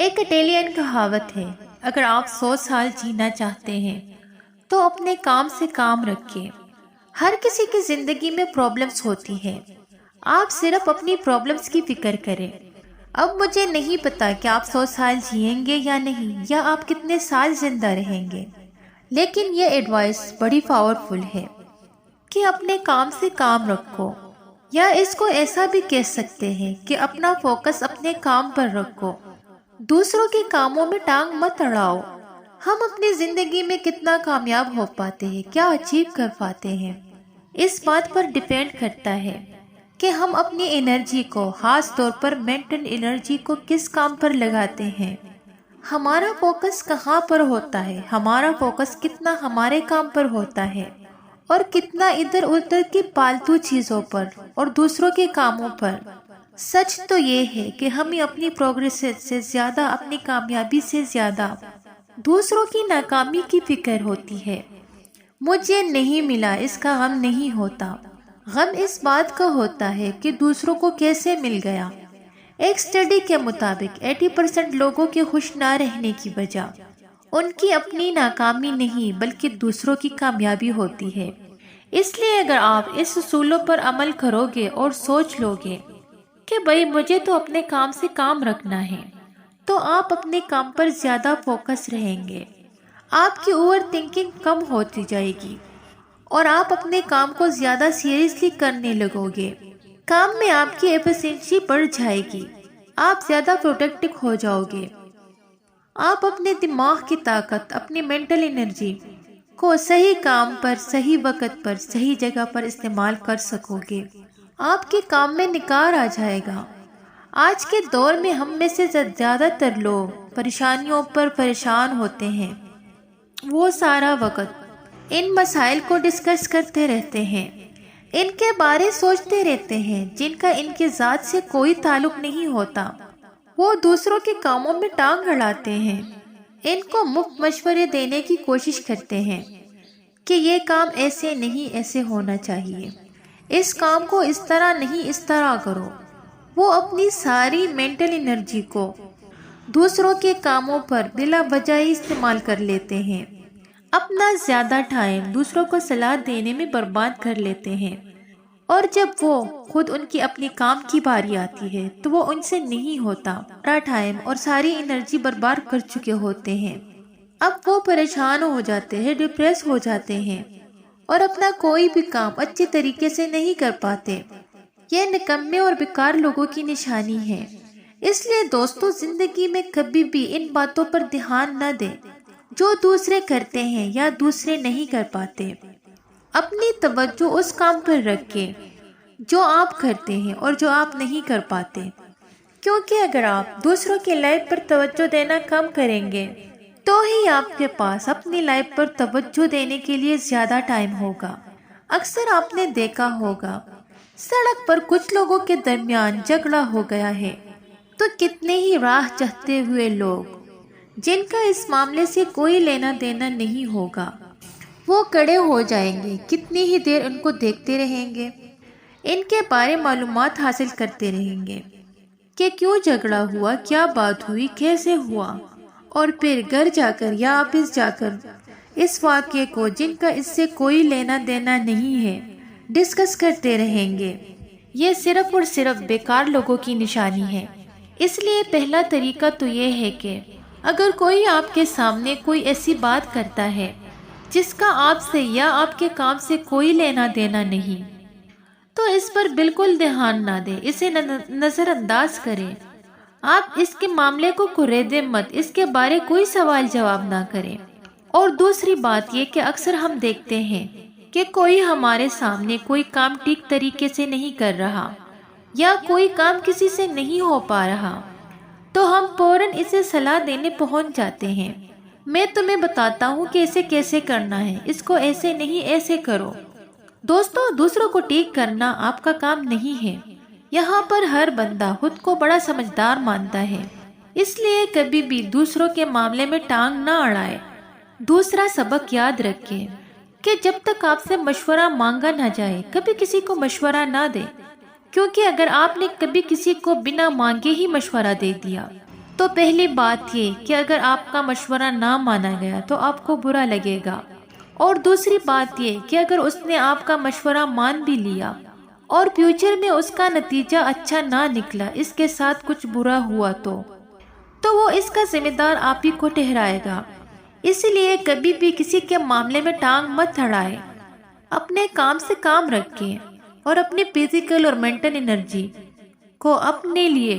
ایک اٹیلین کہاوت ہے، اگر آپ 100 سال جینا چاہتے ہیں تو اپنے کام سے کام رکھیں۔ ہر کسی کی زندگی میں پرابلمز ہوتی ہیں، آپ صرف اپنی پرابلمز کی فکر کریں۔ اب مجھے نہیں پتا کہ آپ 100 سال جئیں گے یا نہیں، یا آپ کتنے سال زندہ رہیں گے، لیکن یہ ایڈوائس بڑی پاورفل ہے کہ اپنے کام سے کام رکھو، یا اس کو ایسا بھی کہہ سکتے ہیں کہ اپنا فوکس اپنے کام پر رکھو، دوسروں کے کاموں میں ٹانگ مت اڑاؤ۔ ہم اپنی زندگی میں کتنا کامیاب ہو پاتے ہیں، کیا اچیو کر پاتے ہیں، اس بات پر ڈیپینڈ کرتا ہے کہ ہم اپنی انرجی کو، خاص طور پر مینٹل انرجی کو کس کام پر لگاتے ہیں۔ ہمارا فوکس کہاں پر ہوتا ہے، ہمارا فوکس کتنا ہمارے کام پر ہوتا ہے اور کتنا ادھر ادھر کی فالتو چیزوں پر اور دوسروں کے کاموں پر۔ سچ تو یہ ہے کہ ہمیں اپنی پروگریس سے زیادہ، اپنی کامیابی سے زیادہ دوسروں کی ناکامی کی فکر ہوتی ہے۔ مجھے نہیں ملا، اس کا غم نہیں ہوتا، غم اس بات کا ہوتا ہے کہ دوسروں کو کیسے مل گیا۔ ایک اسٹڈی کے مطابق 80% لوگوں کے خوش نہ رہنے کی وجہ ان کی اپنی ناکامی نہیں بلکہ دوسروں کی کامیابی ہوتی ہے۔ اس لیے اگر آپ اس اصولوں پر عمل کرو گے اور سوچ لو گے کہ بھئی مجھے تو اپنے کام سے کام رکھنا ہے، تو آپ اپنے کام پر زیادہ فوکس رہیں گے، آپ کی اوور تھنکنگ کم ہوتی جائے گی اور آپ اپنے کام کو زیادہ سیریسلی کرنے لگو گے۔ کام میں آپ کی ایفیشنسی بڑھ جائے گی، آپ زیادہ پروڈکٹیو ہو جاؤ گے، آپ اپنے دماغ کی طاقت، اپنی مینٹل انرجی کو صحیح کام پر، صحیح وقت پر، صحیح جگہ پر استعمال کر سکو گے، آپ کے کام میں نکھار آ جائے گا۔ آج کے دور میں ہم میں سے زیادہ تر لوگ پریشانیوں پر پریشان ہوتے ہیں، وہ سارا وقت ان مسائل کو ڈسکس کرتے رہتے ہیں، ان کے بارے سوچتے رہتے ہیں جن کا ان کے ذات سے کوئی تعلق نہیں ہوتا۔ وہ دوسروں کے کاموں میں ٹانگ اڑاتے ہیں، ان کو مفت مشورے دینے کی کوشش کرتے ہیں کہ یہ کام ایسے نہیں، ایسے ہونا چاہیے، اس کام کو اس طرح نہیں، اس طرح کرو۔ وہ اپنی ساری مینٹل انرجی کو دوسروں کے کاموں پر بلا وجہ ہی استعمال کر لیتے ہیں، اپنا زیادہ ٹائم دوسروں کو صلاح دینے میں برباد کر لیتے ہیں، اور جب وہ خود ان کی اپنی کام کی باری آتی ہے تو وہ ان سے نہیں ہوتا، سارا ٹائم اور ساری انرجی برباد کر چکے ہوتے ہیں۔ اب وہ پریشان ہو جاتے ہیں، ڈپریس ہو جاتے ہیں اور اپنا کوئی بھی کام اچھے طریقے سے نہیں کر پاتے۔ یہ نکمے اور بیکار لوگوں کی نشانی ہے۔ اس لیے دوستو، زندگی میں کبھی بھی ان باتوں پر دھیان نہ دیں جو دوسرے کرتے ہیں یا دوسرے نہیں کر پاتے۔ اپنی توجہ اس کام پر رکھیں جو آپ کرتے ہیں اور جو آپ نہیں کر پاتے، کیونکہ اگر آپ دوسروں کی لائف پر توجہ دینا کم کریں گے تو ہی آپ کے پاس اپنی لائف پر توجہ دینے کے لیے زیادہ ٹائم ہوگا۔ اکثر آپ نے دیکھا ہوگا سڑک پر کچھ لوگوں کے درمیان جھگڑا ہو گیا ہے تو کتنے ہی راہ چاہتے ہوئے لوگ جن کا اس معاملے سے کوئی لینا دینا نہیں ہوگا، وہ کڑے ہو جائیں گے، کتنی ہی دیر ان کو دیکھتے رہیں گے، ان کے بارے معلومات حاصل کرتے رہیں گے کہ کیوں جھگڑا ہوا، کیا بات ہوئی، کیسے ہوا، اور پھر گھر جا کر یا آفس جا کر اس واقعے کو، جن کا اس سے کوئی لینا دینا نہیں ہے، ڈسکس کرتے رہیں گے۔ یہ صرف اور صرف بیکار لوگوں کی نشانی ہے۔ اس لیے پہلا طریقہ تو یہ ہے کہ اگر کوئی آپ کے سامنے کوئی ایسی بات کرتا ہے جس کا آپ سے یا آپ کے کام سے کوئی لینا دینا نہیں، تو اس پر بالکل دھیان نہ دیں، اسے نظر انداز کریں۔ آپ اس کے معاملے کو کریدیں مت، اس کے بارے کوئی سوال جواب نہ کریں۔ اور دوسری بات یہ کہ اکثر ہم دیکھتے ہیں کہ کوئی ہمارے سامنے کوئی کام ٹھیک طریقے سے نہیں کر رہا یا کوئی کام کسی سے نہیں ہو پا رہا تو ہم فوراً اسے صلاح دینے پہنچ جاتے ہیں، میں تمہیں بتاتا ہوں کہ اسے کیسے کرنا ہے، اس کو ایسے نہیں ایسے کرو۔ دوستو، دوسروں کو ٹھیک کرنا آپ کا کام نہیں ہے۔ یہاں پر ہر بندہ خود کو بڑا سمجھدار مانتا ہے، اس لیے کبھی بھی دوسروں کے معاملے میں ٹانگ نہ اڑائے۔ دوسرا سبق یاد رکھیں کہ جب تک آپ سے مشورہ مانگا نہ جائے کبھی کسی کو مشورہ نہ دیں، کیونکہ اگر آپ نے کبھی کسی کو بنا مانگے ہی مشورہ دے دیا تو تو پہلی بات یہ کہ اگر آپ کا مشورہ نہ مانا گیا تو آپ کو برا لگے گا، اور دوسری بات یہ کہ اگر اس نے آپ کا مشورہ مان بھی لیا اور فیوچر میں اس کا نتیجہ اچھا نہ نکلا، اس کے ساتھ کچھ برا ہوا تو وہ اس کا ذمہ دار آپ ہی کو ٹھہرائے گا۔ اسی لیے کبھی بھی کسی کے معاملے میں ٹانگ مت اڑائیں، اپنے کام سے کام رکھیں اور اپنی فزیکل اور مینٹل انرجی کو اپنے لیے